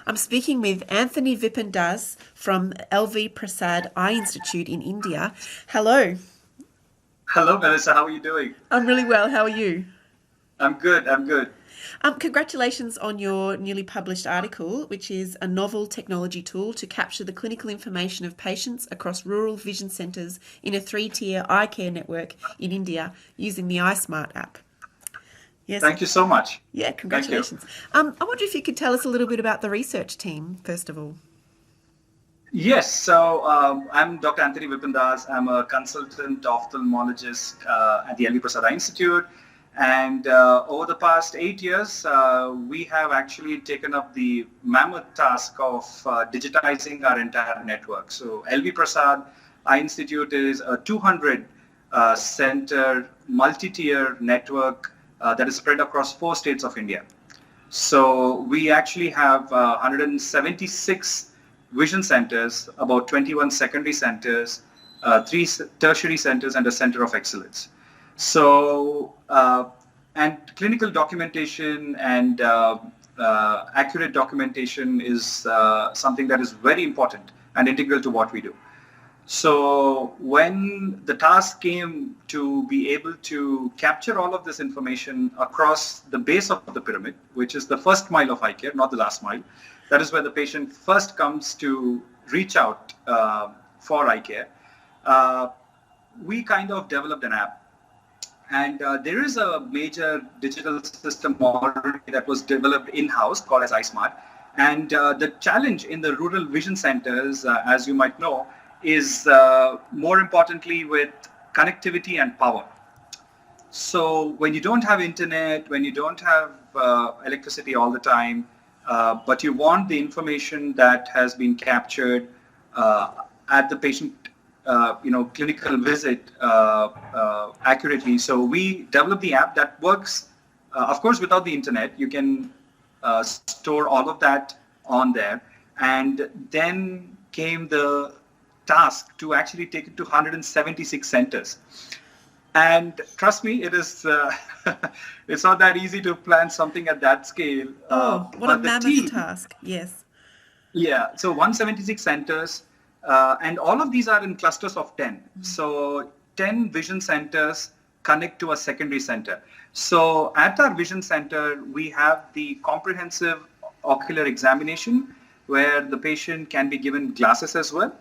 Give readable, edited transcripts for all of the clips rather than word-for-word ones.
I'm speaking with Anthony Vipin from LV Prasad Eye Institute in India. Hello. Hello, Melissa. How are you doing? I'm really well. How are you? I'm good. I'm good. Congratulations on your newly published article, which is a novel technology tool to capture the clinical information of patients across rural vision centres in a three-tier eye care network in India using the eyeSmart app. Yes, Thank you so much. yeah, Thank you. congratulations. I wonder if you could tell us a little bit about the research team, first of all. Yes. I'm Dr. Anthony Vipin. I'm a consultant ophthalmologist at the LV Prasad Eye Institute. And over the past 8 years, we have actually taken up the mammoth task of digitizing our entire network. So LV Prasad Eye Institute is a 200 center multi-tier network that is spread across 4 states of India. So we actually have 176 vision centers, about 21 secondary centers, three tertiary centers, and a center of excellence. So, and clinical documentation and accurate documentation is something that is very important and integral to what we do. So when the task came to be able to capture all of this information across the base of the pyramid, which is the first mile of eye care, not the last mile, that is where the patient first comes to reach out for eye care, we kind of developed an app. And there is a major digital system already that was developed in-house called as eyeSmart. And the challenge in the rural vision centers, as you might know, is more importantly with connectivity and power. So when you don't have internet, when you don't have electricity all the time, but you want the information that has been captured at the patient, clinical visit accurately. So we developed the app that works, of course, without the internet. You can store all of that on there. And then came the task to actually take it to 176 centers. And trust me, it is it's not that easy to plan something at that scale. What a But the mammoth team, task. Yes. yeah, so 176 centers, and all of these are in clusters of 10. So 10 vision centers connect to a secondary center. So at our vision center, we have the comprehensive ocular examination where the patient can be given glasses as well.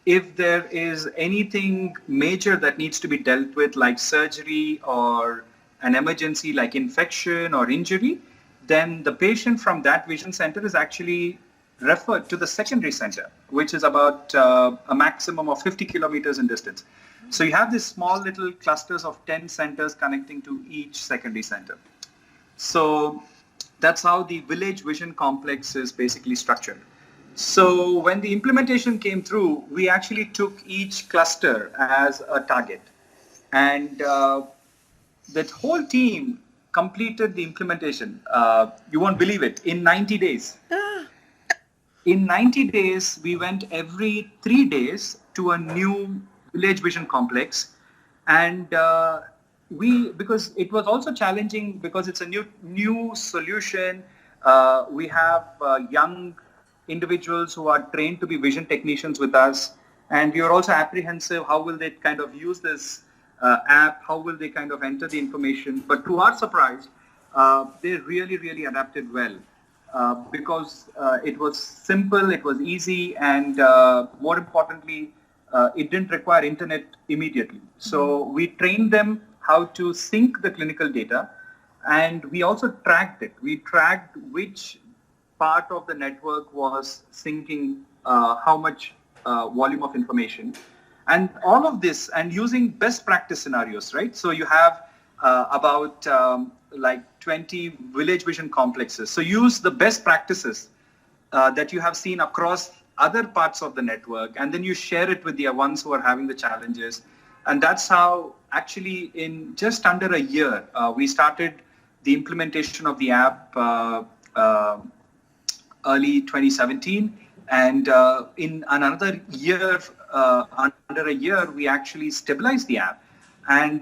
If there is anything major that needs to be dealt with, like surgery or an emergency like infection or injury, then the patient from that vision center is actually referred to the secondary center, which is about a maximum of 50 kilometers in distance. So you have these small little clusters of 10 centers connecting to each secondary center. So that's how the village vision complex is basically structured. So when the implementation came through, we actually took each cluster as a target. And that whole team completed the implementation. You won't believe it, in 90 days. In 90 days, we went every 3 days to a new village vision complex. And because it was also challenging because it's a new solution. We have young individuals who are trained to be vision technicians with us. And we are also apprehensive, how will they kind of use this app? How will they kind of enter the information? But to our surprise, they really, really adapted well because it was simple, it was easy, and more importantly, it didn't require internet immediately. So we trained them how to sync the clinical data, and we also tracked it. We tracked which part of the network was syncing how much volume of information, and all of this, and using best practice scenarios, right? So you have about like 20 village vision complexes. So use the best practices that you have seen across other parts of the network, and then you share it with the ones who are having the challenges. And that's how actually in just under a year, we started the implementation of the app early 2017. And in another year, under a year, we actually stabilized the app. And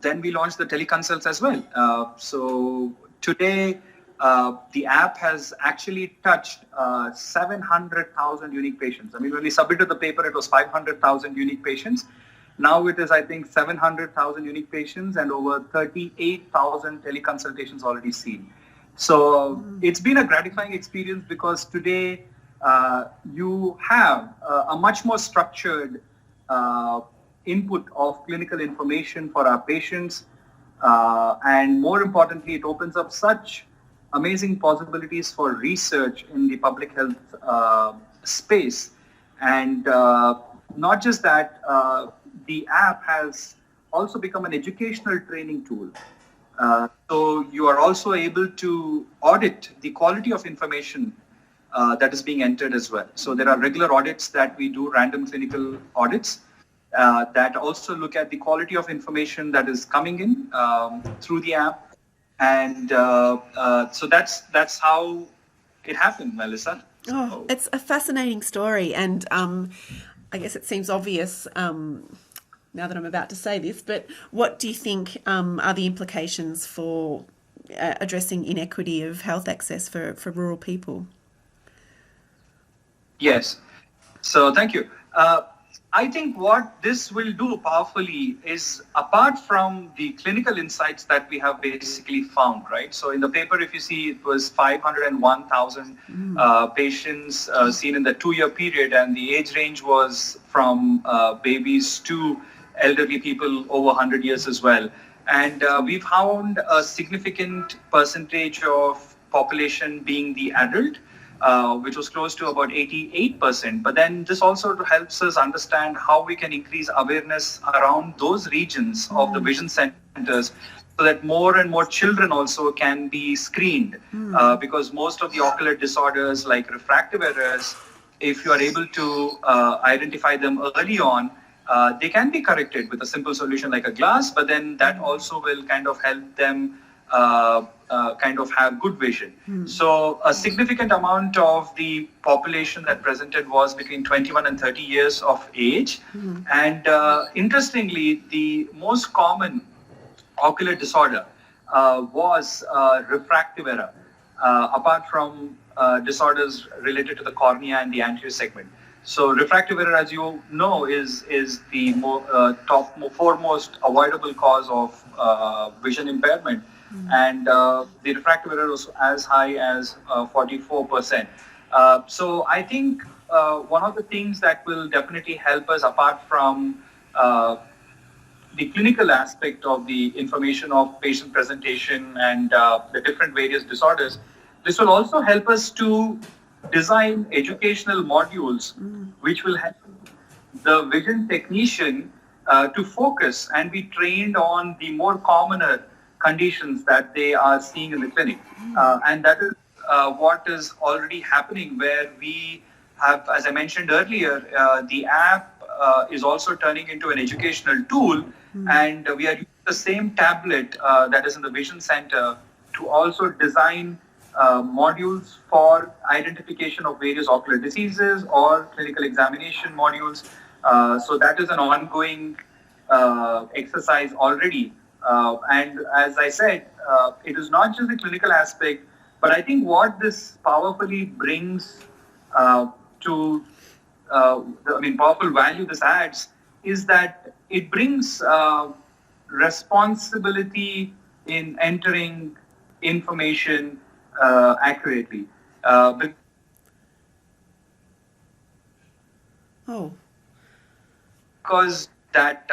then we launched the teleconsults as well. So today, the app has actually touched 700,000 unique patients. I mean, when we submitted the paper, it was 500,000 unique patients. Now it is, I think, 700,000 unique patients and over 38,000 teleconsultations already seen. So it's been a gratifying experience because today you have a much more structured input of clinical information for our patients. And more importantly, it opens up such amazing possibilities for research in the public health space. And not just that, the app has also become an educational training tool. So you are also able to audit the quality of information that is being entered as well. So there are regular audits that we do, random clinical audits, that also look at the quality of information that is coming in through the app. And so that's how it happened, Melissa. Oh, it's a fascinating story, and I guess it seems obvious now that I'm about to say this, but what do you think are the implications for addressing inequity of health access for rural people? Yes. So thank you. I think what this will do powerfully is, apart from the clinical insights that we have basically found, right? So in the paper, if you see, it was 501,000 patients seen in the 2-year period, and the age range was from babies to elderly people over 100 years as well. And we found a significant percentage of population being the adult, which was close to about 88%. But then this also helps us understand how we can increase awareness around those regions of the vision centers, so that more and more children also can be screened. Because most of the ocular disorders like refractive errors, if you are able to identify them early on, they can be corrected with a simple solution like a glass, but then that also will kind of help them kind of have good vision. So a significant amount of the population that presented was between 21 and 30 years of age. And interestingly, the most common ocular disorder was refractive error, apart from disorders related to the cornea and the anterior segment. So refractive error, as you know, is the foremost avoidable cause of vision impairment. And the refractive error was as high as 44%. So I think one of the things that will definitely help us, apart from the clinical aspect of the information of patient presentation and the different various disorders, this will also help us to design educational modules which will help the vision technician to focus and be trained on the more commoner conditions that they are seeing in the clinic. And that is what is already happening, where we have, as I mentioned earlier, the app is also turning into an educational tool, and we are using the same tablet that is in the vision center to also design modules for identification of various ocular diseases or clinical examination modules. So that is an ongoing exercise already. And as I said, it is not just the clinical aspect, but I think what this powerfully brings powerful value this adds is that it brings responsibility in entering information accurately. Because that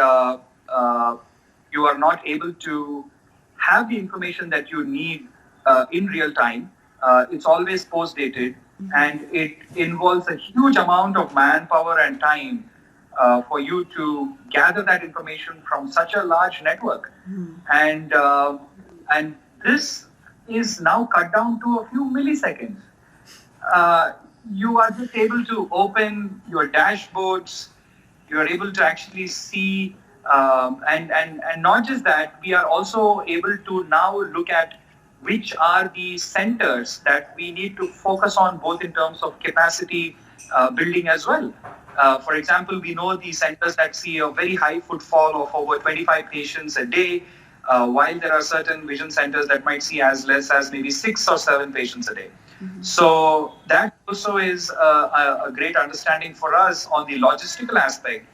you are not able to have the information that you need in real time. It's always post-dated, and it involves a huge amount of manpower and time for you to gather that information from such a large network. And this is now cut down to a few milliseconds. You are just able to open your dashboards. You are able to actually see, and not just that, we are also able to now look at which are the centers that we need to focus on, both in terms of capacity building as well. For example, we know the centers that see a very high footfall of over 25 patients a day. while there are certain vision centers that might see as less as maybe 6 or 7 patients a day. So that also is a great understanding for us on the logistical aspect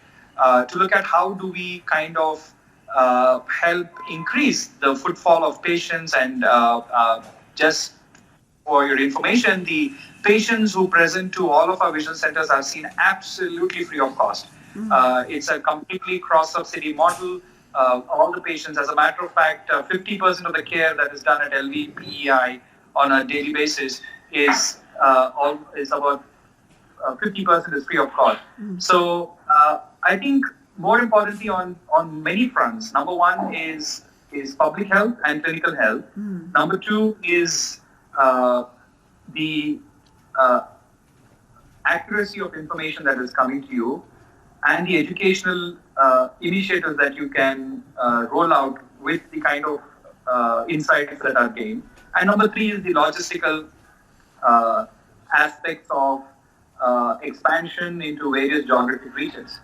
to look at how do we kind of help increase the footfall of patients. And just for your information, the patients who present to all of our vision centers are seen absolutely free of cost. It's a completely cross-subsidy model. All the patients, as a matter of fact, 50% of the care that is done at LVPEI on a daily basis is about 50% is free of cost. So I think more importantly on many fronts, number one is public health and clinical health. Number two is the accuracy of information that is coming to you, and the educational initiatives that you can roll out with the kind of insights that are gained. And number three is the logistical aspects of expansion into various geographic regions.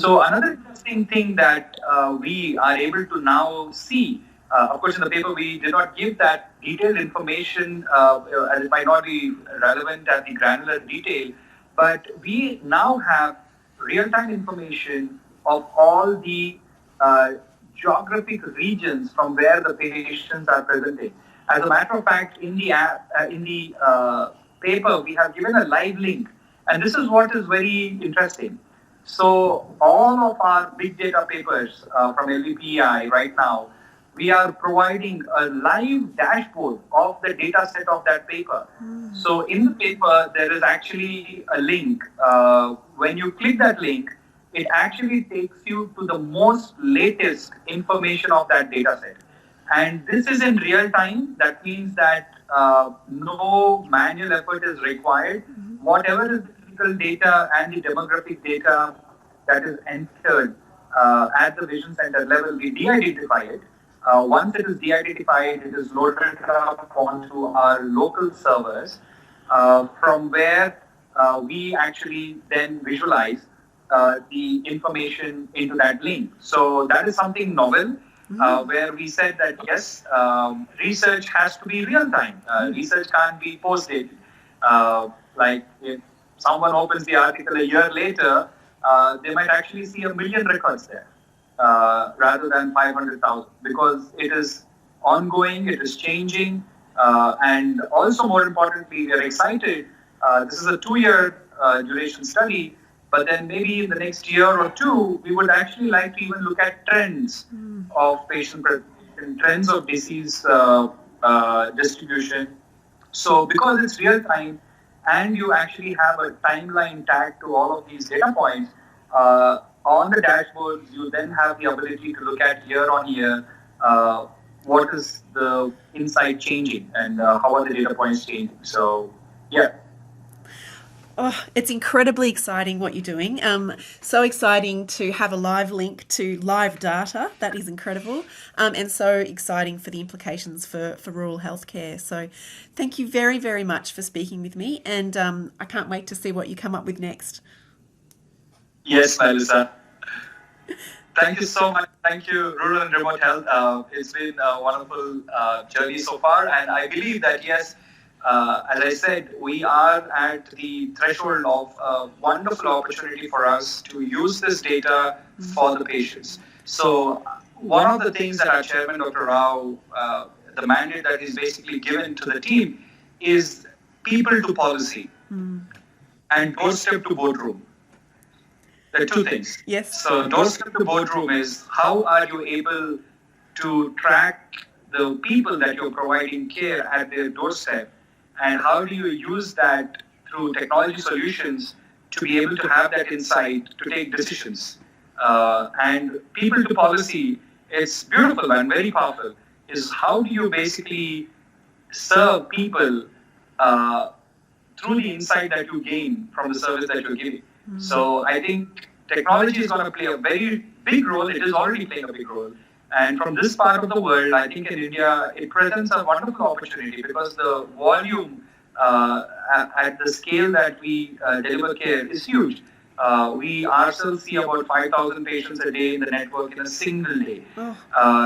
So another interesting thing that we are able to now see, of course in the paper we did not give that detailed information as it might not be relevant at the granular detail, but we now have real-time information of all the geographic regions from where the patients are presenting. As a matter of fact, in the app, in the paper, we have given a live link, and this is what is very interesting. So all of our big data papers from LVPEI right now, we are providing a live dashboard of the data set of that paper. So in the paper, there is actually a link. When you click that link, it actually takes you to the most latest information of that data set. And this is in real time. That means that no manual effort is required. Whatever is the clinical data and the demographic data that is entered at the vision center level, we de-identify it. Once it is de-identified, it is loaded up onto our local servers, from where we actually then visualize the information into that link. So that is something novel, where we said that yes, research has to be real time. Research can't be posted. Like if someone opens the article a year later, they might actually see 1 million records there. Rather than 500,000, because it is ongoing, it is changing, and also more importantly, we are excited. This is a 2-year duration study, but then maybe in the next year or two, we would actually like to even look at trends of patient presentation, trends of disease distribution. So because it's real time and you actually have a timeline tag to all of these data points, on the dashboards, you then have the ability to look at year on year, what is the insight changing and how are the data points changing. So, yeah. Oh, it's incredibly exciting what you're doing. So exciting to have a live link to live data. That is incredible. And so exciting for the implications for rural healthcare. So thank you very, very much for speaking with me. And I can't wait to see what you come up with next. Yes, Melissa. Thank you so much. Thank you, Rural and Remote Health. It's been a wonderful journey so far. And I believe that, yes, as I said, we are at the threshold of a wonderful opportunity for us to use this data for the patients. So one of the things that our chairman, Dr. Rao, the mandate that is basically given to the team is people to policy and doorstep to boardroom. There are two things. Yes. So doorstep to boardroom is how are you able to track the people that you're providing care at their doorstep, and how do you use that through technology solutions to be able to have that insight to take decisions. And people to policy, it's beautiful and very powerful, is how do you basically serve people through the insight that you gain from the service that you're giving. So I think technology is going to play a very big role. It is already playing a big role. And from this part of the world, I think in India, it presents a wonderful opportunity because the volume at the scale that we deliver care is huge. We ourselves see about 5,000 patients a day in the network in a single day.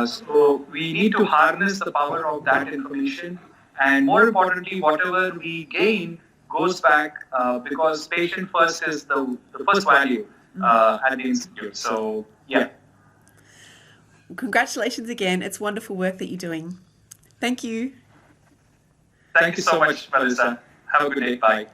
So we need to harness the power of that information, and more importantly, whatever we gain goes back because patient first is the first value at the institute. So yeah. Congratulations again. It's wonderful work that you're doing. Thank you. Thank you so much, Melissa. Have a good day. Bye.